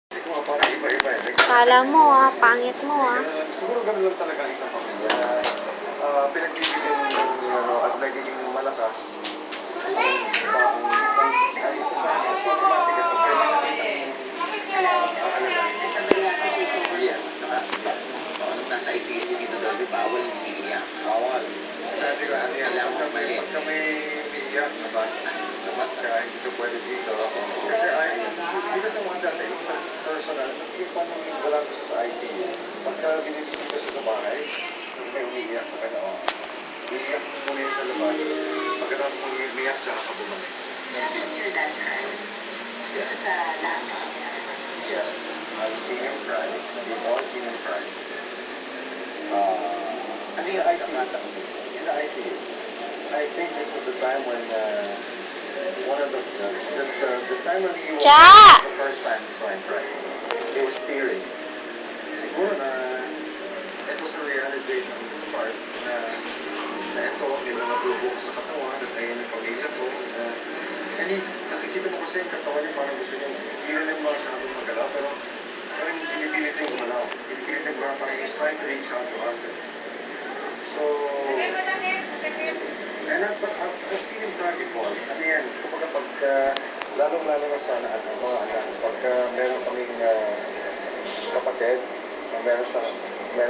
Siguro parang iba-iba eh. Kala mo pangit mo Siguro ganun lang talaga ang isang pamilya na pinagbibigyan at nagiging malakas ang isa sa automatic at pag may nakita alalahin. Nasa velocity ko. Yes. Yes. Nung nasa ICC dito daw, bawal umiiyak. Bawal. Sinabi ko, ano yan, Kailangan pagka umalis. may umiiyak, labas ka, hindi ka pwede dito. Kasi he doesn't want that eh. He's a personal. Maski pa nung wala ko siya sa ICU, pagka binibisita siya sa bahay, tapos may umiiyak sa kanya, iiyak muna yan sa labas. Pagkatapos mo umiiyak, tsaka ka bumalik. Does your dad cry? Dito Yes. sa lahat ng nangyari. Yes. I've seen him cry. We've all seen him cry. And in the ICU. In the ICU. I think this is the time when one of the time when he was the first time he saw him cry. He was tearing. Siguro na it was a realization on his part na ito, may mga dugo ko sa katawan, tapos ayun yung pamilya ko. And nakikita mo kasi yung katawan niya parang gusto niya, hindi na lang masyadong magalaw, pero parang pinipilit niya gumalaw. Pinipilit niya gumalaw, parang he's trying to reach out to us. So, and I've seen him cry before. Ano yan, kapag lalong-lalo na sa anak, pagka meron kaming kapatid, na meron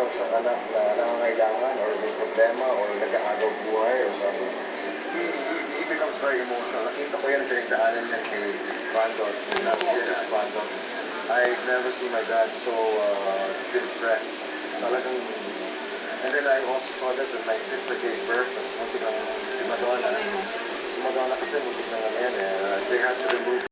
siyang anak na nangangailangan or may problema or nag-aagaw buhay or something, he becomes very emotional. Nakita ko yan, pinagdaanan niya kay Randolph. Last year is Randolph. I've never seen my dad so distressed. Talagang. And then I also saw that when my sister gave birth, tas muntik ng si Madonna kasi muntik na yan they had to remove